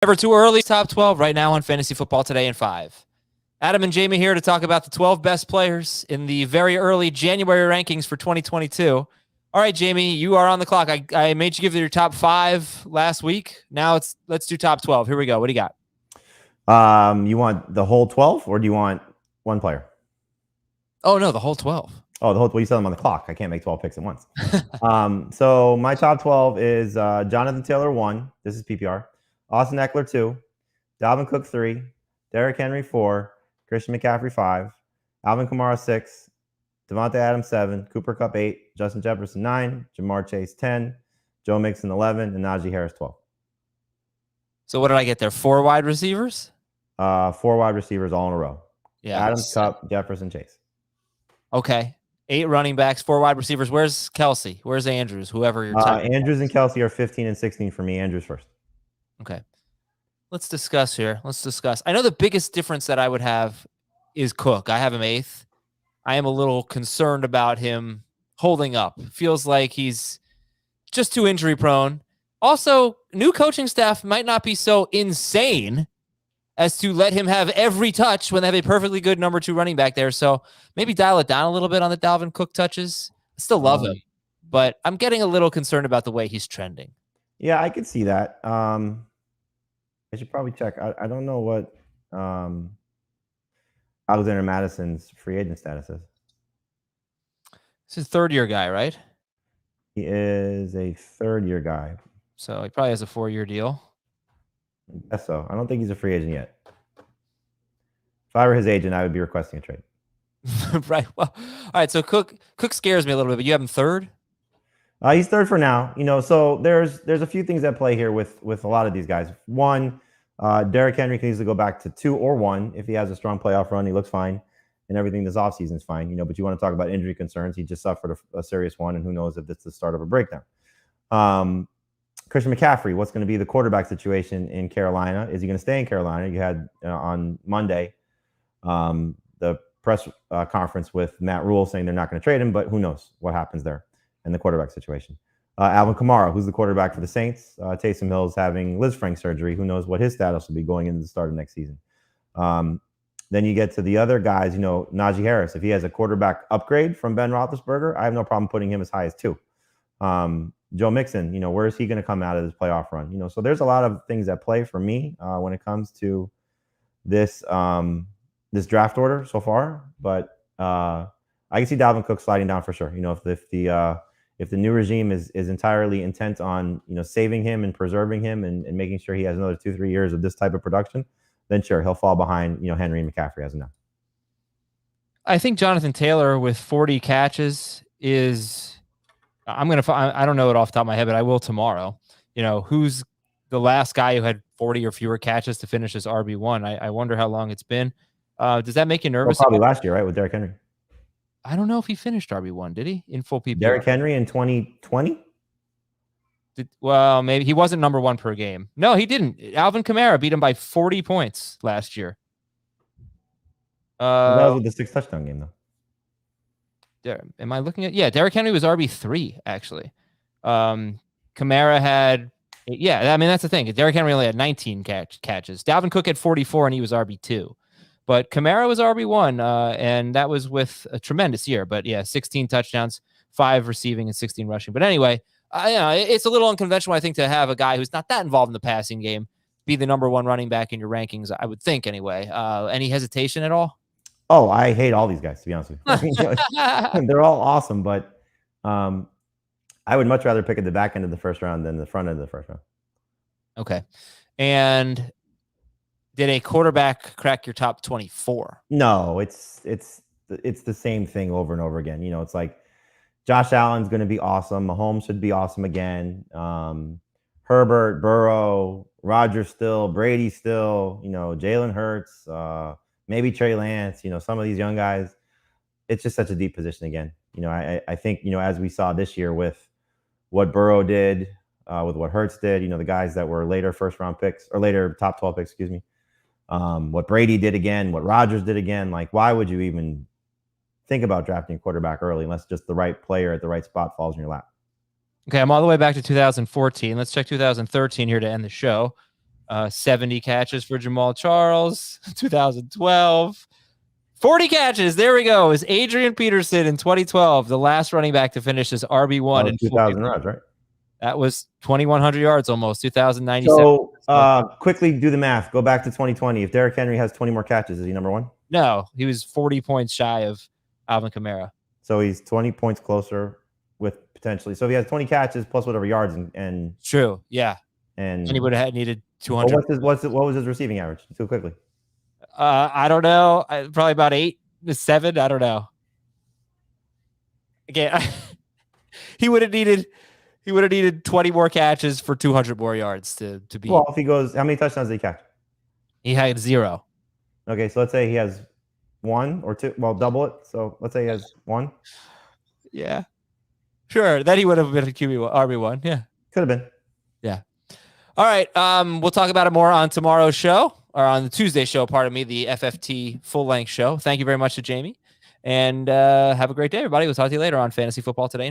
Never too early. Top 12 right now on Fantasy Football Today in 5. Adam and Jamie here to talk about the 12 best players in the very early January rankings for 2022. All right, Jamie, you are on the clock. I made you give your top 5 last week. Now let's do top 12. Here we go. What do you got? You want the whole 12 or do you want one player? Oh, no, the whole 12. Oh, the whole 12. You said them on the clock. I can't make 12 picks at once. So my top 12 is Jonathan Taylor 1. This is PPR. Austin Eckler 2. Dalvin Cook 3. Derrick Henry 4. Christian McCaffrey 5. Alvin Kamara 6. Devontae Adams 7. Cooper Kupp 8. Justin Jefferson 9. Jamar Chase 10. Joe Mixon 11. And Najee Harris 12. So what did I get there? 4 wide receivers? 4 wide receivers all in a row. Yeah. Adams, Kupp, Jefferson, Chase. Okay. 8 running backs, 4 wide receivers. Where's Kelsey? Where's Andrews? Whoever you're talking Andrews and Kelsey are 15 and 16 for me. Andrews first. Okay. Let's discuss here. I know the biggest difference that I would have is Cook. I have him 8th. I am a little concerned about him holding up. Feels like he's just too injury prone. Also, new coaching staff might not be so insane as to let him have every touch when they have a perfectly good number 2 running back there. So maybe dial it down a little bit on the Dalvin Cook touches. I still love him, but I'm getting a little concerned about the way he's trending. Yeah, I could see that. I should probably check. I don't know what Alexander Madison's free agent status is. This is a 3rd-year guy, right? He is a 3rd-year guy. So he probably has a 4-year deal. I guess so. I don't think he's a free agent yet. If I were his agent, I would be requesting a trade. Right. Well, all right. So Cook scares me a little bit, but you have him 3rd? He's 3rd for now. So there's a few things at play here with a lot of these guys. One, Derrick Henry can easily go back to 2 or 1 if he has a strong playoff run. He looks fine, and everything this offseason is fine. But you want to talk about injury concerns. He just suffered a serious one, and who knows if it's the start of a breakdown. Christian McCaffrey, what's going to be the quarterback situation in Carolina? Is he going to stay in Carolina? You had on Monday the press conference with Matt Rule saying they're not going to trade him, but who knows what happens there in the quarterback situation. Alvin Kamara, who's the quarterback for the Saints. Taysom Hill's having Liz Frank surgery. Who knows what his status will be going into the start of next season. Then you get to the other guys, Najee Harris. If he has a quarterback upgrade from Ben Roethlisberger, I have no problem putting him as high as 2. Joe Mixon, where is he going to come out of this playoff run? So there's a lot of things at play for me when it comes to this this draft order so far. But I can see Dalvin Cook sliding down for sure. If the new regime is entirely intent on saving him and preserving him and making sure he has another 2-3 years of this type of production, then sure, he'll fall behind Henry and McCaffrey as of now. I think Jonathan Taylor with 40 catches is. I don't know it off the top of my head, but I will tomorrow. Who's the last guy who had 40 or fewer catches to finish as RB1? I wonder how long it's been. Does that make you nervous? Well, probably last year, right, with Derrick Henry. I don't know if he finished RB1. Did he in full PPR? Derrick Henry in 2020? Well, maybe he wasn't number 1 per game. No, he didn't. Alvin Kamara beat him by 40 points last year. That was with the 6 touchdown game, though. Am I looking at? Yeah, Derrick Henry was RB3 actually. Kamara had, that's the thing. Derrick Henry only had 19 catches. Dalvin Cook had 44 and he was RB2, but Kamara was RB1, and that was with a tremendous year. But yeah, 16 touchdowns, 5 receiving and 16 rushing. But anyway, it's a little unconventional, I think, to have a guy who's not that involved in the passing game be the number 1 running back in your rankings. I would think anyway. Any hesitation at all? Oh, I hate all these guys, to be honest with you. They're all awesome, but I would much rather pick at the back end of the first round than the front end of the first round. Okay. And did a quarterback crack your top 24? No, it's the same thing over and over again. It's like Josh Allen's going to be awesome. Mahomes should be awesome again. Herbert, Burrow, Rodgers still, Brady still, Jalen Hurts, maybe Trey Lance, some of these young guys. It's just such a deep position again. I think, as we saw this year with what Burrow did, with what Hurts did, the guys that were later first-round picks or later top 12 picks, excuse me. What Brady did again, what Rodgers did again. Like, why would you even think about drafting a quarterback early unless just the right player at the right spot falls in your lap? Okay, I'm all the way back to 2014. Let's check 2013 here to end the show. 70 catches for Jamal Charles, 2012. 40 catches. There we go. Is Adrian Peterson in 2012, the last running back to finish as RB1 in 2,000 yards, right? That was 2,100 yards almost, 2,097. So quickly do the math. Go back to 2020. If Derrick Henry has 20 more catches, is he number one? No, he was 40 points shy of Alvin Kamara. So he's 20 points closer with potentially. So if he has 20 catches plus whatever yards and true, yeah. And he would have needed 200. What was his receiving average? Too quickly. I don't know. Probably about 8 to 7. I don't know. Again, he would have needed 20 more catches for 200 more yards to be. Well, if he goes, how many touchdowns did he catch? He had 0. Okay, so let's say he has 1 or 2. Well, double it. So let's say he has 1. Yeah, sure. Then he would have been a RB1. Yeah, could have been. Yeah. All right. We'll talk about it more on tomorrow's show, or on the Tuesday show, pardon me, the FFT full-length show. Thank you very much to Jamie, and have a great day, everybody. We'll talk to you later on Fantasy Football Today.